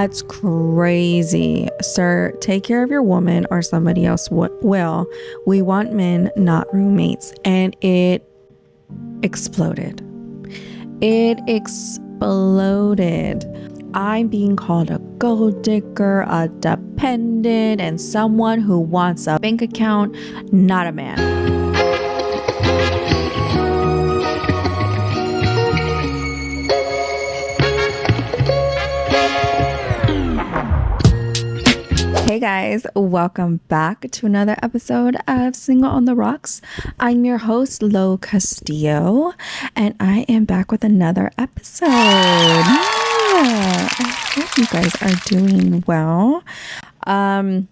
That's crazy. Sir, take care of your woman or somebody else will. We want men, not roommates. And it exploded. It exploded. I'm being called a gold digger, a dependent, and someone who wants a bank account, not a man. Hey guys, welcome back to another episode of Single on the Rocks. I'm your host, Locastillo, and I am back with another episode. I hope you guys are doing well. I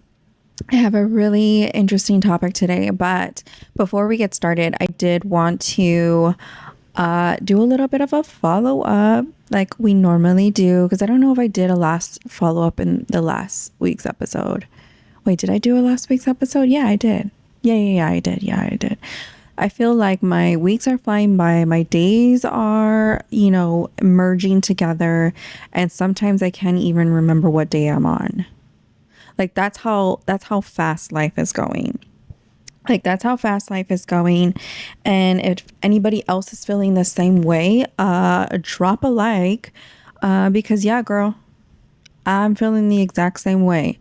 have a really interesting topic today, but before we get started, I did want to do a little bit of a follow-up like we normally do, because I don't know if I did a last follow-up in the last week's episode. Wait, did I do a last week's episode? Yeah, I did. Yeah, I did. I feel like my weeks are flying by. My days are, merging together, and sometimes I can't even remember what day I'm on. Like that's how fast life is going. And if anybody else is feeling the same way, drop a like, because yeah, girl, I'm feeling the exact same way.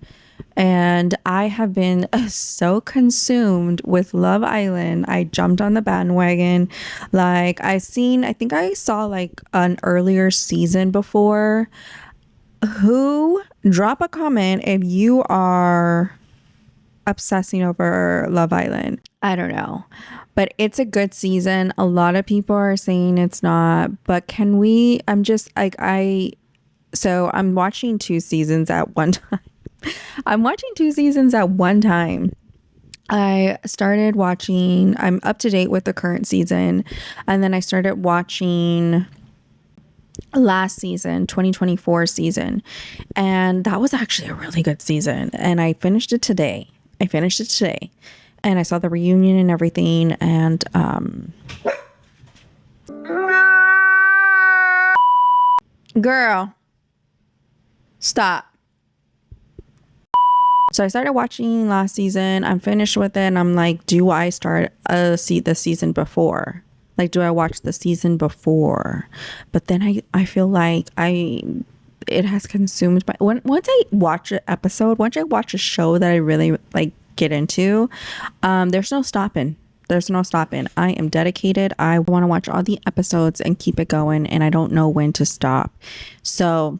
And I have been so consumed with Love Island. I jumped on the bandwagon. Like I think I saw like an earlier season before. Drop a comment if you are obsessing over Love Island. I don't know, but it's a good season. A lot of people are saying it's not, but I'm watching two seasons at one time. I started watching, I'm up to date with the current season, and then I started watching last season, 2024 season, and that was actually a really good season, and I finished it today, and I saw the reunion and everything, and girl, stop. So I started watching last season. I'm finished with it, and I'm like, do I start the season before? Like, do I watch the season before? But then I feel like it has consumed my, once I watch a show that I really like get into, there's no stopping. I am dedicated. I want to watch all the episodes and keep it going, and I don't know when to stop. So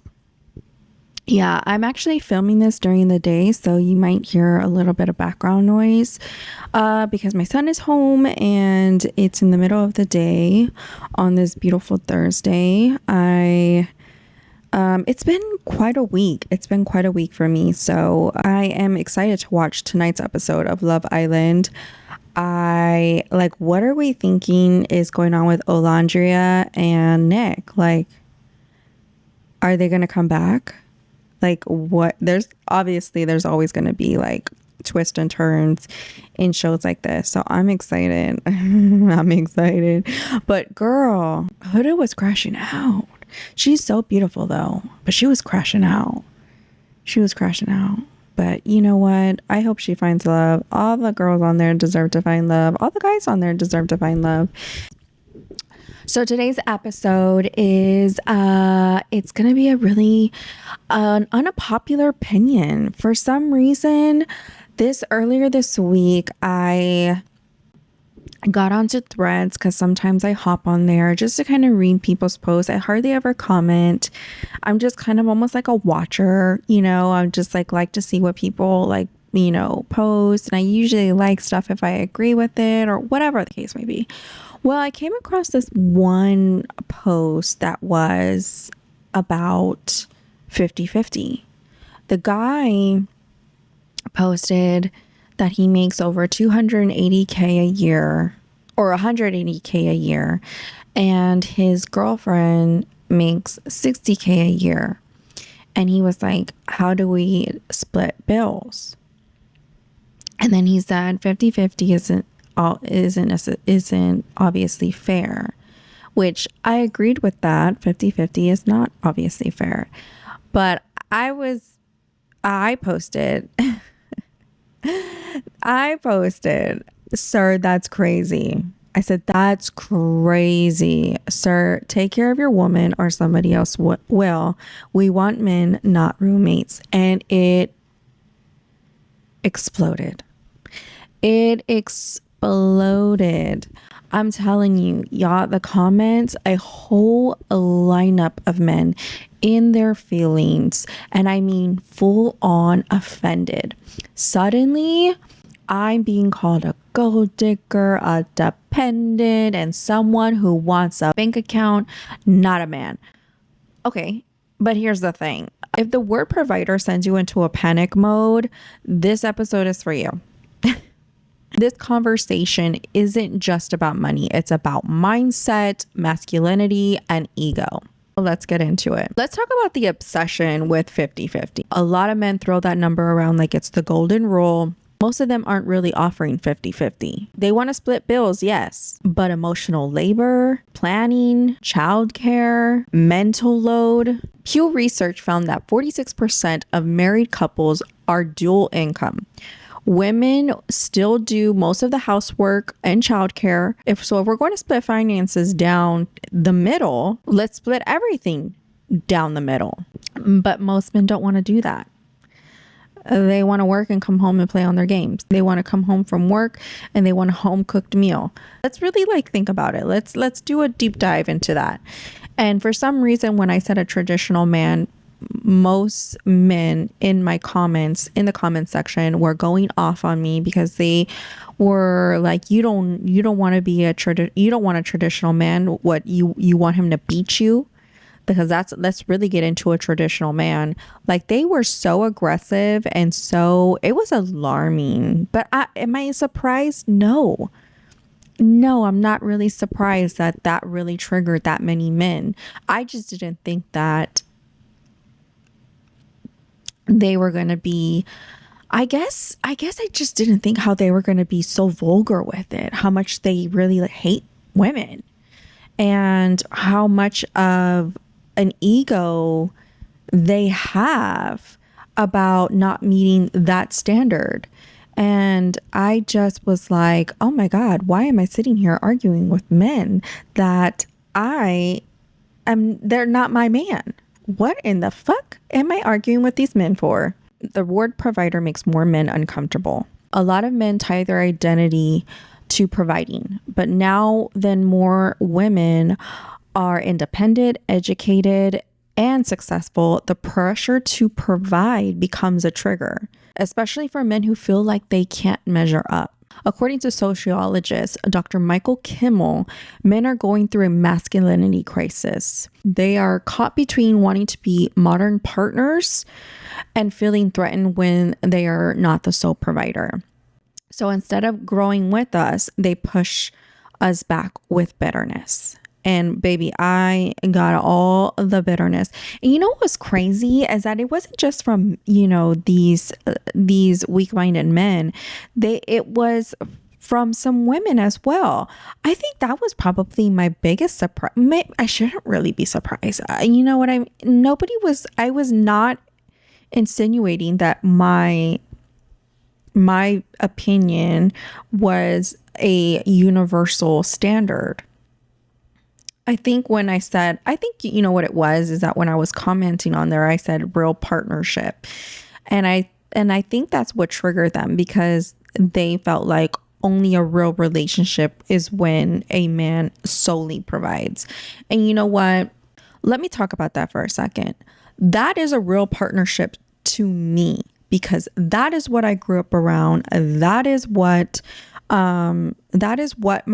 yeah, I'm actually filming this during the day, so you might hear a little bit of background noise because my son is home and it's in the middle of the day on this beautiful Thursday. It's been quite a week. For me, so I am excited to watch tonight's episode of Love Island. What are we thinking is going on with Olandria and Nick? Like, are they gonna come back? Like, what? There's always going to be like twists and turns in shows like this, so I'm excited. But girl, Huda was crashing out. She's so beautiful though, but she was crashing out. But you know what? I hope she finds love. All the girls on there deserve to find love. All the guys on there deserve to find love. So today's episode is, it's going to be a really unpopular opinion. For some reason, earlier this week, I got onto Threads because sometimes I hop on there just to kind of read people's posts. I hardly ever comment. I'm just kind of almost like a watcher, I'm just like to see what people post. And I usually like stuff if I agree with it or whatever the case may be. Well, I came across this one post that was about 50-50. The guy posted that he makes over $280K a year or $180K a year, and his girlfriend makes $60K a year. And he was like, how do we split bills? And then he said 50-50 isn't obviously fair, which I agreed with that. 50-50 is not obviously fair. But I posted, sir, that's crazy. I said, that's crazy. Sir, take care of your woman or somebody else will. We want men, not roommates. And it exploded. It exploded. I'm telling you, y'all, the comments, a whole lineup of men in their feelings. And I mean, full on offended. Suddenly, I'm being called a gold digger, a dependent, and someone who wants a bank account, not a man. Okay, but here's the thing. If the word provider sends you into a panic mode, this episode is for you. This conversation isn't just about money. It's about mindset, masculinity, and ego. Let's get into it. Let's talk about the obsession with 50-50. A lot of men throw that number around like it's the golden rule. Most of them aren't really offering 50-50. They want to split bills, yes, but emotional labor, planning, childcare, mental load. Pew Research found that 46% of married couples are dual income. Women still do most of the housework and childcare. If we're going to split finances down the middle, let's split everything down the middle. But most men don't want to do that. They want to work and come home and play on their games. They want to come home from work and they want a home cooked meal. Let's really think about it. Let's do a deep dive into that. And for some reason, when I said a traditional man, most men in the comment section were going off on me because they were like, you don't want to be you don't want a traditional man. What you want him to beat you? Because let's really get into a traditional man. Like, they were so aggressive and so it was alarming. But am I surprised? No, I'm not really surprised that really triggered that many men. I just didn't think that they were going to be, I guess I just didn't think how they were going to be so vulgar with it, how much they really hate women and how much of an ego they have about not meeting that standard. And I just was like, oh my God, why am I sitting here arguing with men that they're not my man? What in the fuck am I arguing with these men for? The word provider makes more men uncomfortable. A lot of men tie their identity to providing, but now then more women are independent, educated, and successful. The pressure to provide becomes a trigger, especially for men who feel like they can't measure up. According to sociologist Dr. Michael Kimmel, men are going through a masculinity crisis. They are caught between wanting to be modern partners and feeling threatened when they are not the sole provider. So instead of growing with us, they push us back with bitterness. And baby, I got all the bitterness. And you know what was crazy is that it wasn't just from, these weak-minded men. It was from some women as well. I think that was probably my biggest surprise. I shouldn't really be surprised. You know what I was not insinuating that my opinion was a universal standard. I think when I said, you know what it was, is that when I was commenting on there, I said real partnership. And I think that's what triggered them, because they felt like only a real relationship is when a man solely provides. And you know what? Let me talk about that for a second. That is a real partnership to me, because that is what I grew up around. That is what my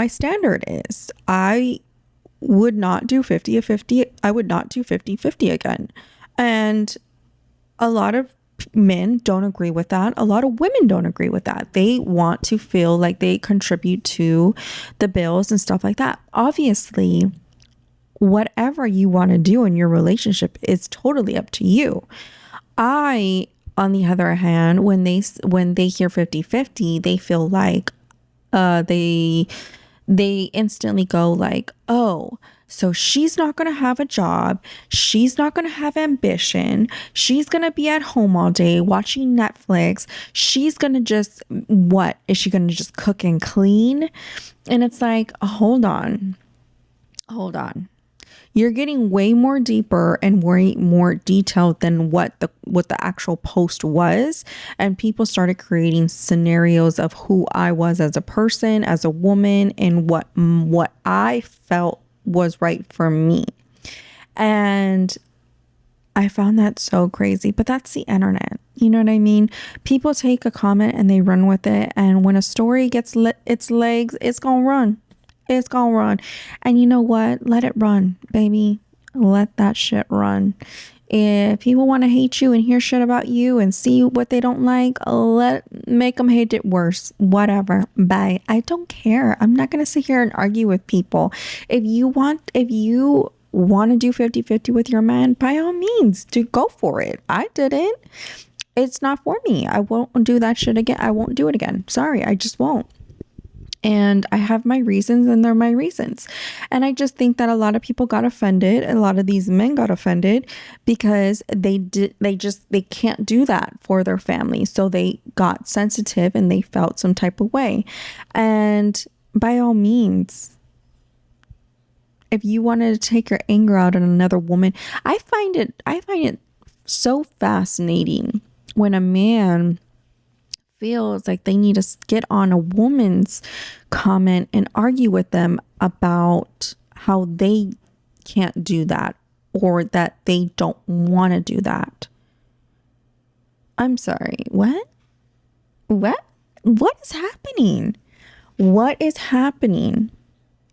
standard is. I would not do 50-50. I would not do 50-50 again. And a lot of men don't agree with that. A lot of women don't agree with that. They want to feel like they contribute to the bills and stuff like that. Obviously, whatever you want to do in your relationship is totally up to you. On the other hand, when they hear 50-50, they feel like they instantly go like, oh, So she's not going to have a job. She's not going to have ambition. She's going to be at home all day watching Netflix. She's going to just, what? Is she going to just cook and clean? And it's like, hold on. Hold on. You're getting way more deeper and way more detailed than what the actual post was. And people started creating scenarios of who I was as a person, as a woman, and what I felt was right for me. And I found that so crazy, but that's the internet. You know what I mean? People take a comment and they run with it. And when a story gets its legs, it's going to run. It's gonna run. And you know what? Let it run, baby. Let that shit run. If people want to hate you and hear shit about you and see what they don't like, make them hate it worse. Whatever. Bye. I don't care. I'm not gonna sit here and argue with people. If you want to do 50-50 with your man, by all means, go for it. I didn't. It's not for me. I won't do that shit again. I won't do it again. Sorry, I just won't. And I have my reasons, and they're my reasons. And I just think that a lot of people got offended. A lot of these men got offended because they can't do that for their family. So they got sensitive and they felt some type of way. And by all means, if you wanted to take your anger out on another woman, I find it so fascinating when a man feels like they need to get on a woman's comment and argue with them about how they can't do that or that they don't want to do that. I'm sorry. What is happening? What is happening?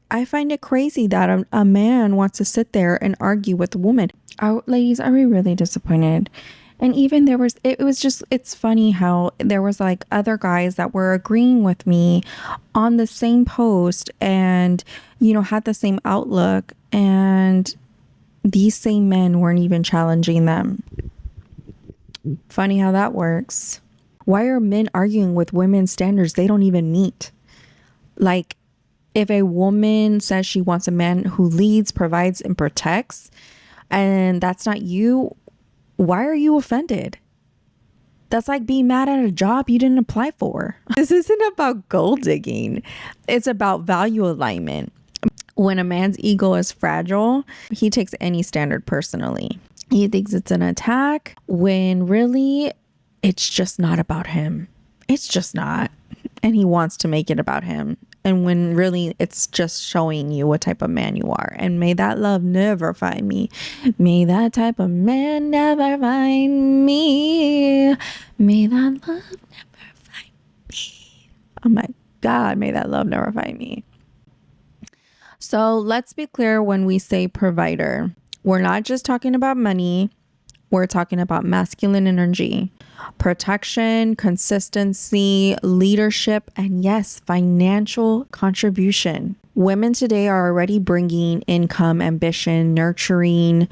I find it crazy that a man wants to sit there and argue with a woman. Ladies, are we really disappointed? And even it's funny how there was like other guys that were agreeing with me on the same post and, had the same outlook, and these same men weren't even challenging them. Funny how that works. Why are men arguing with women's standards they don't even meet? Like, if a woman says she wants a man who leads, provides, and protects, and that's not you, why are you offended? That's like being mad at a job you didn't apply for. This isn't about gold digging. It's about value alignment. When a man's ego is fragile, he takes any standard personally. He thinks it's an attack when really it's just not about him. It's just not. And he wants to make it about him. And when really it's just showing you what type of man you are. And may that love never find me. May that type of man never find me. May that love never find me. Oh my God, may that love never find me. So let's be clear when we say provider. We're not just talking about money. We're talking about masculine energy, protection, consistency, leadership, and yes, financial contribution. Women today are already bringing income, ambition, nurturing,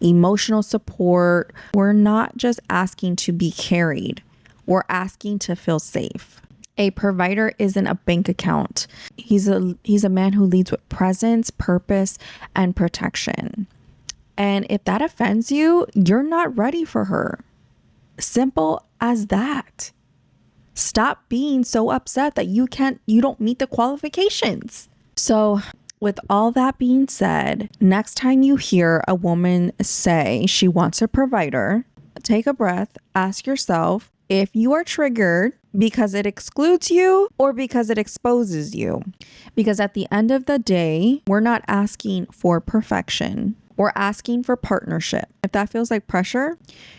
emotional support. We're not just asking to be carried. We're asking to feel safe. A provider isn't a bank account. He's a man who leads with presence, purpose, and protection. And if that offends you, you're not ready for her. Simple as that. Stop being so upset that you don't meet the qualifications. So with all that being said, next time you hear a woman say she wants a provider, take a breath, ask yourself if you are triggered because it excludes you or because it exposes you. Because at the end of the day, we're not asking for perfection. We're asking for partnership. If that feels like pressure,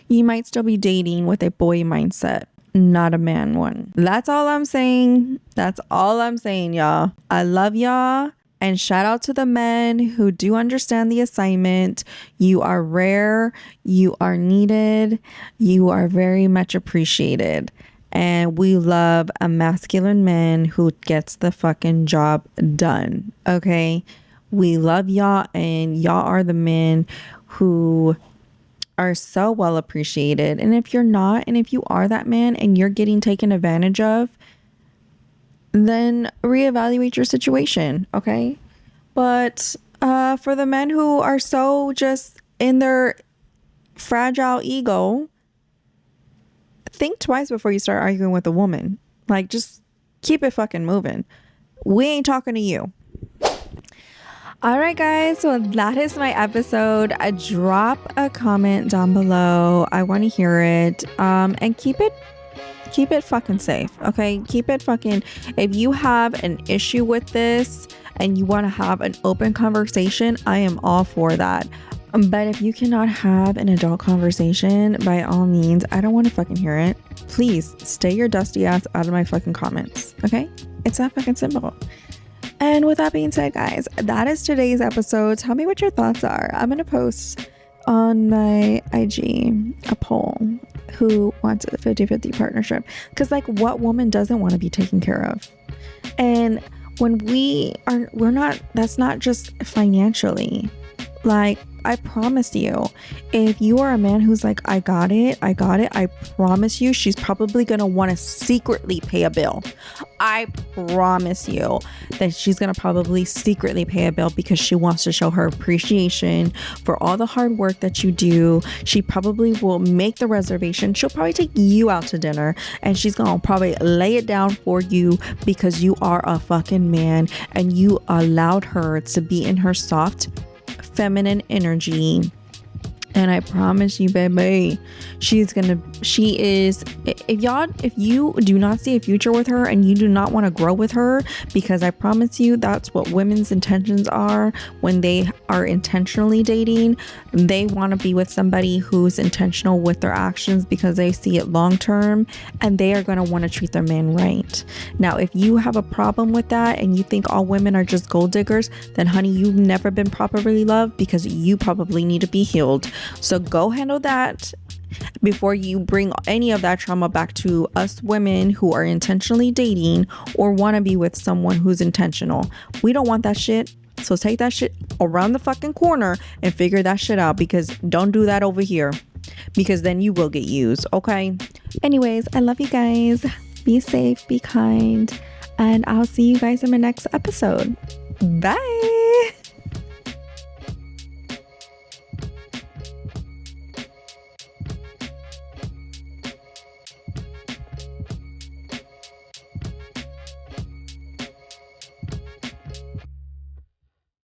you might still be dating with a boy mindset, not a man one. That's all I'm saying. That's all I'm saying, y'all. I love y'all. And shout out to the men who do understand the assignment. You are rare. You are needed. You are very much appreciated. And we love a masculine man who gets the fucking job done. Okay? We love y'all, and y'all are the men who are so well appreciated. And if you're not, and if you are that man and you're getting taken advantage of, then reevaluate your situation, okay? But For the men who are so just in their fragile ego, think twice before you start arguing with a woman. Like, just keep it fucking moving. We ain't talking to you. All right, guys. So that is my episode. Drop a comment down below. I want to hear it. And keep it fucking safe. Okay. Keep it fucking, if you have an issue with this and you want to have an open conversation, I am all for that. But if you cannot have an adult conversation, by all means, I don't want to fucking hear it. Please stay your dusty ass out of my fucking comments. Okay. It's that fucking simple. And with that being said, guys, that is today's episode. Tell me what your thoughts are. I'm going to post on my IG a poll who wants a 50-50 partnership. Because, like, what woman doesn't want to be taken care of? And when that's not just financially. Like, I promise you, if you are a man who's like, I got it, I promise you, she's probably going to want to secretly pay a bill. I promise you that she's going to probably secretly pay a bill because she wants to show her appreciation for all the hard work that you do. She probably will make the reservation. She'll probably take you out to dinner and she's going to probably lay it down for you because you are a fucking man and you allowed her to be in her soft feminine energy. And I promise you, baby, if you do not see a future with her and you do not want to grow with her, because I promise you that's what women's intentions are when they are intentionally dating. They want to be with somebody who's intentional with their actions because they see it long term and they are going to want to treat their man right. Now, if you have a problem with that and you think all women are just gold diggers, then honey, you've never been properly loved because you probably need to be healed. So go handle that before you bring any of that trauma back to us women who are intentionally dating or want to be with someone who's intentional. We don't want that shit. So take that shit around the fucking corner and figure that shit out, because don't do that over here, because then you will get used. Okay. Anyways, I love you guys. Be safe, be kind, and I'll see you guys in my next episode. Bye.